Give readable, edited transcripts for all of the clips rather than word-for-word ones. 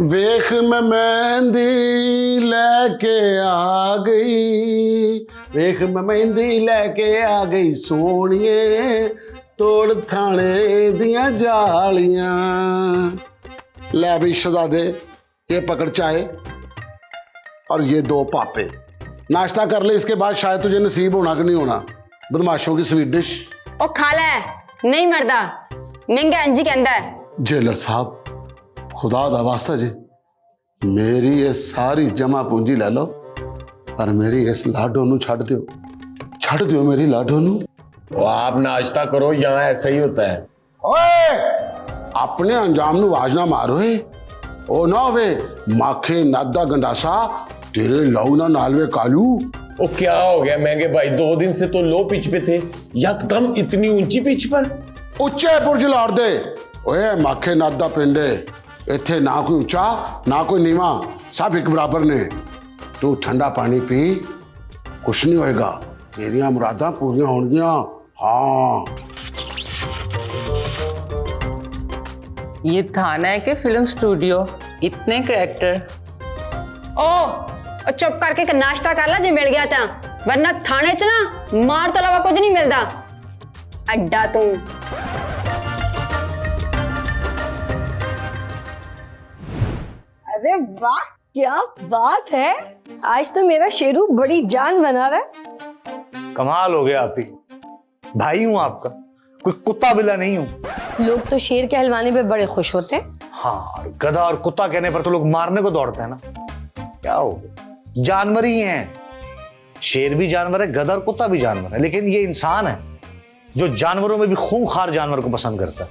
वेख मैं मेहंदी लेके आ गई, वेख मैं मेहंदी लेके आ गई सोनिए, तोड़ थाने दिया जालियां। ले भी शहजादे, ये पकड़ चाय और ये 2 पापे, नाश्ता कर ले, इसके बाद शायद तुझे नसीब होना कि नहीं होना। बदमाशों की स्वीट डिश। ओ खा ले, नहीं मरदा, महंगा इंजी कहंदा है। जेलर साहब, खुदा दा वास्ता जी, मेरी ये सारी जमा पूंजी ले लो और मेरी इस लाडो नू छड़ दियो मेरी लाडो नू। वो आप नाश्ता करो, यहाँ ऐसा ही होता है। ओए, अपने अंजाम नू आवाज ना मारो है। ओ ना वे माखे नादा गंडासा, तेरे लहू ना नालवे कालू। वो क्या हो गया महंगे भाई, 2 दिन से तो लो पिच पे थे, यकदम इतनी ऊंची पिच पर। उच्चे पुरज लाड़ दे। ओए माखे नादा पिंडे, इत्थे ना कोई ऊंचा ना कोई नीवा, सब एक बराबर ने। तू ठंडा पानी पी, कुछ नहीं होएगा, तेरिया मुरादा पूरियां होंगियां। हाँ, ये थाना है कि फिल्म स्टूडियो, इतने करैक्टर। ओ चुप करके के नाश्ता कर ला जे मिल गया था, वरना थाने च ना मार तो अलावा कुछ नहीं मिलता। अड्डा तू। अरे वाह, क्या बात है, आज तो मेरा शेरू बड़ी जान बना रहा है। कमाल हो गया आप ही, भाई हूं आपका, कोई कुत्ता बिल्ला नहीं हूं। लोग तो शेर के हलवाने पे बड़े खुश होते हैं। हाँ, गधा और कुत्ता कहने पर तो लोग मारने को दौड़ते हैं ना। क्या हो गया, जानवर ही हैं। शेर भी जानवर है, गधा और कुत्ता भी जानवर है, लेकिन ये इंसान है जो जानवरों में भी खूंखार जानवर को पसंद करता है।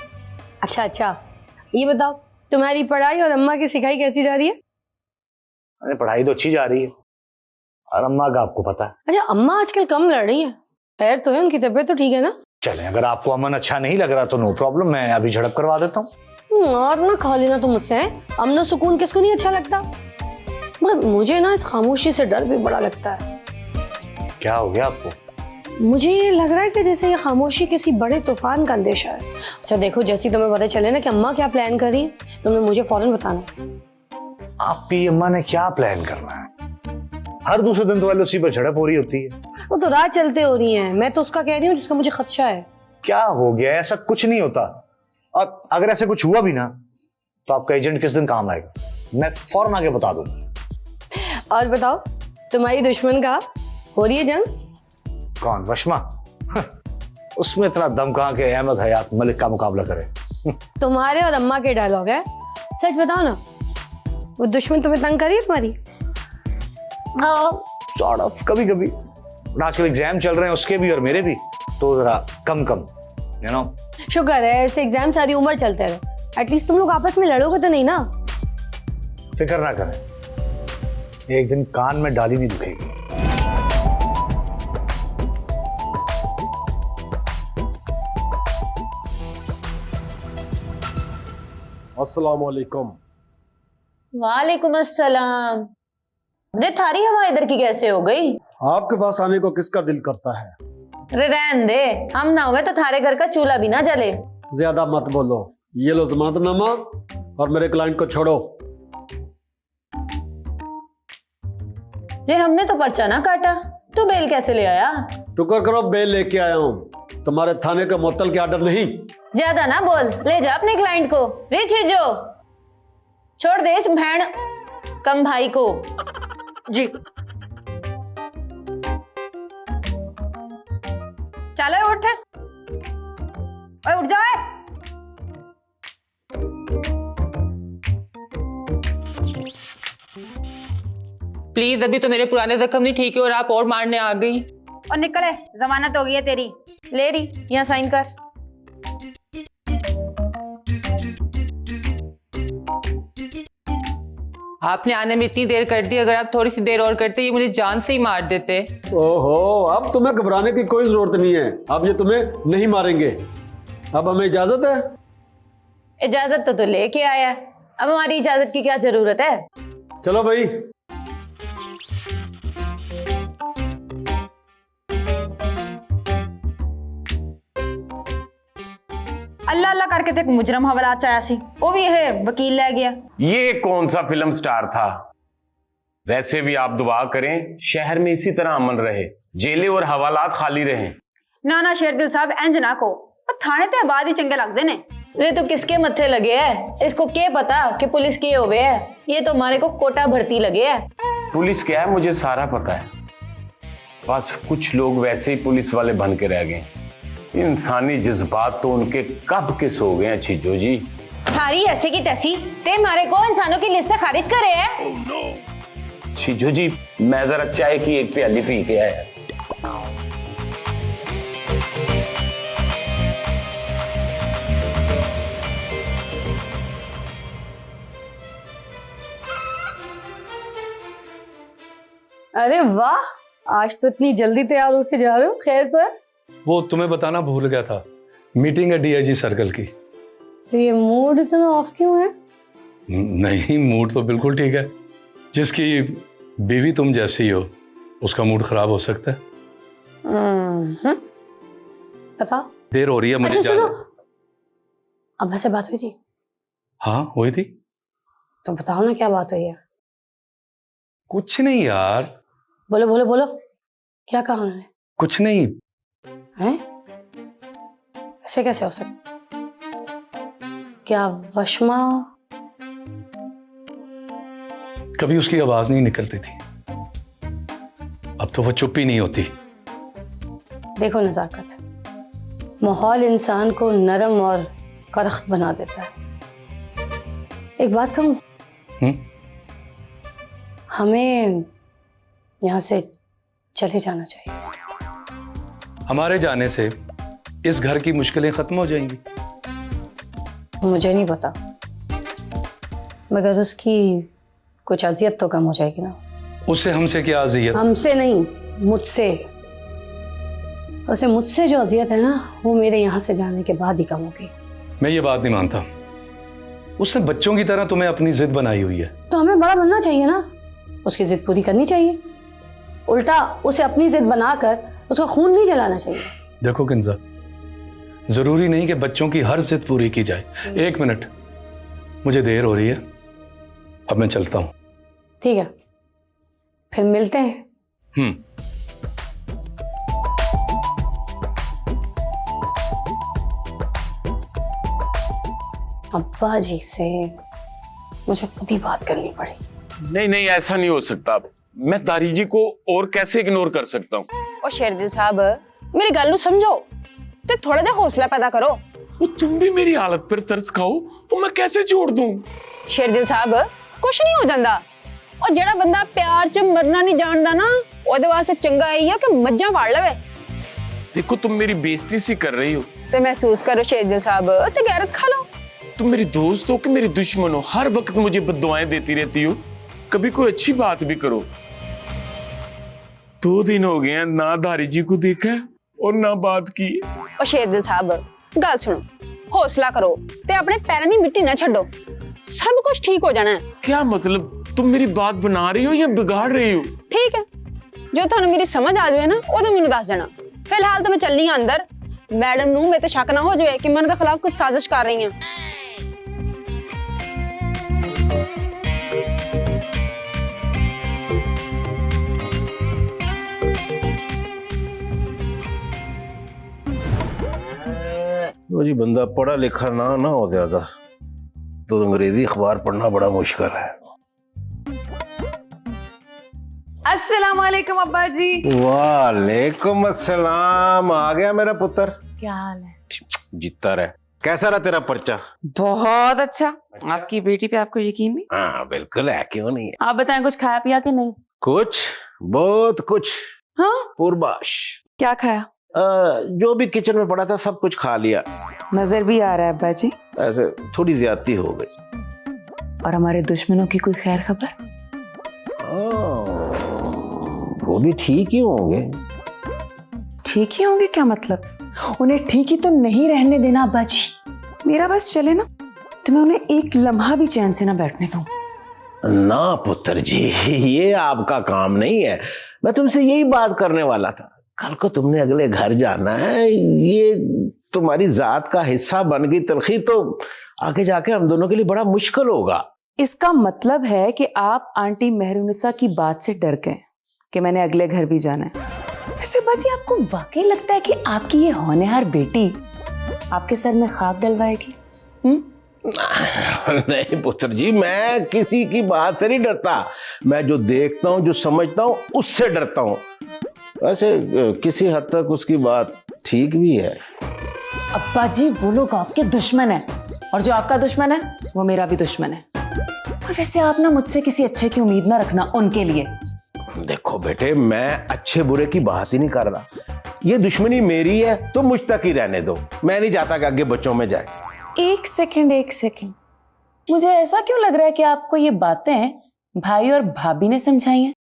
अच्छा, ये बताओ, तुम्हारी पढ़ाई और अम्मा की सिखाई कैसी जा रही है? अरे पढ़ाई तो अच्छी जा रही है, और अम्मा का आपको पता है। अच्छा, अम्मा आजकल कम लड़ रही है, खैर तो है, उनकी तबीयत तो ठीक है ना? चलें, अगर आपको अमन अच्छा नहीं लग रहा तो नो प्रॉब्लम, मैं अभी झड़प करवा देता हूँ। और ना खा लेना तुम मुझसे, अमन और सुकून किसको नहीं अच्छा लगता, मगर मुझे ना इस खामोशी से डर भी बड़ा लगता है। क्या हो गया आपको? मुझे ये लग रहा है कि जैसे ये खामोशी किसी बड़े तूफान का अंदेशा है। अच्छा देखो, जैसी तुम्हें पता चले ना कि अम्मा क्या प्लान कर रही है, तुमने मुझे फौरन बताना। आपकी अम्मा ने क्या प्लान करना है? हर दूसरे दिन तो वाले उसी पर झड़प हो रही होती है। वो तो रात चलते हो रही है, मैं तो उसका कह रही हूँ जिसका मुझे खदशा है। क्या हो गया, ऐसा कुछ नहीं होता, और अगर ऐसे कुछ हुआ भी ना तो आपका एजेंट किस दिन काम आएगा, मैं फौरन आके बता दूंगा। और बताओ, तुम्हारी दुश्मन का हो रही है जंग? कौन, वशमा? उसमें इतना दम कहां के अहमद हयात मलिक का मुकाबला करे। तुम्हारे और अम्मा के डायलॉग है, सच बताओ ना, वो दुश्मन तुम्हें तंग करी है तुम्हारी? हाँ, सॉर्ट ऑफ, कभी कभी। आजकल एग्जाम चल रहे हैं उसके भी और मेरे भी, तो जरा कम यू नो। शुक्र है, ऐसे एग्जाम सारी उम्र चलते रहे, एटलीस्ट तुम लोग आपस में लड़ोगे तो नहीं ना? फिक्र ना करें, एक दिन कान में डाली नहीं दुखेगी। अस्सलाम वालेकुम। वालेकुम अस्सलाम। अरे थारी हवा इधर की कैसे हो गई? आपके पास आने को किसका दिल करता है? अरे रहन दे, हम ना हुए तो थारे घर का चूल्हा भी ना जले। ज्यादा मत बोलो, ये लो जमानतनामा और मेरे क्लाइंट को छोड़ो। रे हमने तो पर्चा ना काटा, तू बेल कैसे ले आया? शुक्र करो बेल लेके आया हूँ, तुम्हारे थाने के मुअत्तल के आर्डर नहीं। ज्यादा ना बोल, ले जा अपने क्लाइंट को। रे छेजो, छोड़ दे इस भैंड कम भाई को। जी चलो उठ, ओए उठ जाओ। प्लीज, अभी तो मेरे पुराने जख्म नहीं ठीक है और आप और मारने आ गई। और निकल है, जमानत हो गई है तेरी। ले रही, यहाँ साइन कर। आपने आने में इतनी देर कर दी, अगर आप थोड़ी सी देर और करते ये मुझे जान से ही मार देते। ओहो, अब तुम्हें घबराने की कोई जरूरत नहीं है, अब ये तुम्हें नहीं मारेंगे। अब हमें इजाजत है? इजाजत तो लेके आया है, अब हमारी इजाजत की क्या जरूरत है? चलो भाई। अल्लाह अल्लाह करके के ते मुजरम हवालात च आया सी, वो भी यह वकील ले गया। ये कौन सा फिल्म स्टार था? वैसे भी आप दुआ करें शहर में इसी तरह अमन रहे, जेलें और हवालात खाली रहें। ना शेरदिल साहब इंज ना को, थाने ते आबाद ही चंगे लगते ने। रे तो किसके मत्थे लगे है? इसको क्या पता कि पुलिस के होवे है? ये तो हमारे को कोटा भर्ती लगे है। पुलिस क्या है मुझे सारा पता है, बस कुछ लोग वैसे ही पुलिस वाले बन के रह गए। इंसानी जज्बात तो उनके कब के सो गए हैं छिजो जी। थारी ऐसे की तैसी ते हमारे को इंसानों की लिस्ट से खारिज करे है। छिजो जी मैं जरा चाय की एक प्याली पी के आया। अरे वाह, आज तो इतनी जल्दी तैयार होके जा रहे हो, खैर तो है? वो तुम्हें बताना भूल गया था, मीटिंग है डीआईजी सर्कल की। तो ये मूड इतना ऑफ क्यों है? नहीं, मूड तो बिल्कुल ठीक है। जिसकी बीवी तुम जैसी हो उसका मूड खराब हो सकता है। पता देर हो रही है मुझे। अच्छा सुनो, अब्बा से बात हुई थी? हाँ हुई थी। तो बताओ ना क्या बात हुई है। कुछ नहीं यार। बोलो बोलो बोलो, क्या कहा उन्होंने? कुछ नहीं। हैं? ऐसे कैसे हो सकता? क्या वशमा? कभी उसकी आवाज नहीं निकलती थी, अब तो वो चुप ही नहीं होती। देखो नजाकत, माहौल इंसान को नरम और करख्त बना देता है। एक बात कहूं, हमें यहां से चले जाना चाहिए। हमारे जाने से इस घर की मुश्किलें खत्म हो जाएंगी। मुझे नहीं पता, मगर उसकी कुछ अजियत तो कम हो जाएगी ना। उससे हमसे क्या अजियत? हमसे नहीं, मुझसे। उसे मुझसे जो अजियत है ना, वो मेरे यहाँ से जाने के बाद ही कम होगी। मैं ये बात नहीं मानता। उसने बच्चों की तरह तुम्हें अपनी जिद बनाई हुई है। तो हमें बड़ा बनना चाहिए ना, उसकी जिद पूरी करनी चाहिए। उल्टा उसे अपनी जिद बनाकर उसका खून नहीं जलाना चाहिए। देखो किंजा, जरूरी नहीं कि बच्चों की हर जिद पूरी की जाए। एक मिनट, मुझे देर हो रही है, अब मैं चलता हूं। ठीक है, फिर मिलते हैं। अब्बा जी से मुझे खुद ही बात करनी पड़ी। नहीं नहीं ऐसा नहीं हो सकता, मैं दारी जी को और कैसे इग्नोर कर सकता हूँ? और शेरदिल साहब मेरी गल नू समझो ते थोड़ा जा हौसला पैदा करो। वो तुम भी मेरी हालत पर तरस खाओ तो मैं कैसे छोड़ दूं? शेरदिल साहब कुछ नहीं हो जाता, और जेड़ा बंदा प्यार च मरना नहीं जानदा ना, ओदे वास्ते चंगा है कि मज्जां वाड़ लवे। देखो तुम मेरी बेइज्जती सी कर रही हो। ते महसूस करो शेरदिल साहब, ते गैरत खा लो। तुम मेरी दोस्त हो कि मेरी दुश्मन हो? हर वक्त मुझे बद्दुआएं देती रहती हो, कभी कोई अच्छी बात भी करो। 2 दिन हो गए हैं ना दारी जी को देखा और ना बात की। और शेरदिल साहब गल सुनो, हौसला करो ते अपने पैरों की मिट्टी ना छड्डो, सब कुछ ठीक हो जाना है। क्या मतलब, तुम मेरी बात बना रही हो या बिगाड़ रही हो? ठीक है, जो थानू मेरी समझ आ जाए ना वो तो मैनू दस देना। फिलहाल तो मैं चलनी हाँ अंदर, मैडम नू मेरे ते शक ना हो जाए कि मैं उनके खिलाफ कुछ साजिश कर रही हूँ। वो जी बंदा पढ़ा लिखा ना हो ज्यादा तो अंग्रेजी अखबार पढ़ना बड़ा मुश्किल है। अस्सलाम वालेकुम अब्बा जी। वालेकुम अस्सलाम। आ गया मेरा पुत्र, क्या हाल है? जीता रहे। कैसा रहा तेरा पर्चा? बहुत अच्छा। आपकी बेटी पे आपको यकीन नहीं? हाँ बिल्कुल है, क्यों नहीं है। आप बताएं कुछ खाया पिया कि नहीं? कुछ, बहुत कुछ। हाँ, पूर्वाश। क्या खाया? जो भी किचन में पड़ा था सब कुछ खा लिया। नजर भी आ रहा है अब्बा जी। ऐसे थोड़ी ज्यादती हो गई। और हमारे दुश्मनों की कोई खैर खबर? वो भी ठीक ही होंगे। ठीक ही होंगे क्या मतलब? उन्हें ठीक ही तो नहीं रहने देना अब्बा जी। मेरा बस चले ना तो मैं उन्हें एक लम्हा भी चैन से ना बैठने दूं। ना पुत्र जी, ये आपका काम नहीं है। मैं तुमसे यही बात करने वाला था। कल को तुमने अगले घर जाना है, ये तुम्हारी जात का हिस्सा बन गई तलखी तो आगे जाके हम दोनों के लिए बड़ा मुश्किल होगा। इसका मतलब है कि आप आंटी मेहरुनिसा की बात से डर गए कि मैंने अगले घर भी जाना है। वैसे बाजी, आपको वाकई लगता है कि आपकी ये होनहार बेटी आपके सर में खाक डलवाएगी? नहीं पुत्र जी, मैं किसी की बात से नहीं डरता। मैं जो देखता हूँ, जो समझता हूँ, उससे डरता हूँ। वैसे किसी हद तक उसकी बात ठीक भी है। अब्बा जी, वो लोग आपके दुश्मन हैं और जो आपका दुश्मन है वो मेरा भी दुश्मन है। और वैसे आप ना मुझसे किसी अच्छे की उम्मीद ना रखना उनके लिए। देखो बेटे, मैं अच्छे बुरे की बात ही नहीं कर रहा। ये दुश्मनी मेरी है तो मुझ तक ही रहने दो। मैं नहीं चाहता कि आगे बच्चों में जाए। एक सेकंड, मुझे ऐसा क्यों लग रहा है कि आपको ये बातें भाई और भाभी ने समझाई हैं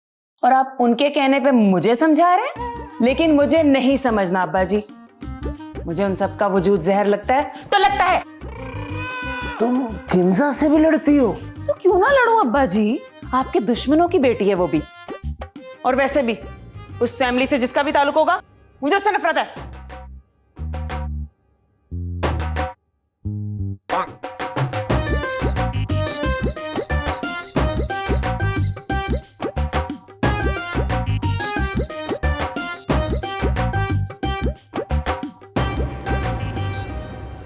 और आप उनके कहने पे मुझे समझा रहे हैं? लेकिन मुझे नहीं समझना अब्बा जी, मुझे उन सब का वजूद जहर लगता है तो लगता है। तुम किंजा से भी लड़ती हो? तो क्यों ना लड़ूं अब्बा जी, आपके दुश्मनों की बेटी है वो भी। और वैसे भी उस फैमिली से जिसका भी ताल्लुक होगा, मुझे उससे नफरत है।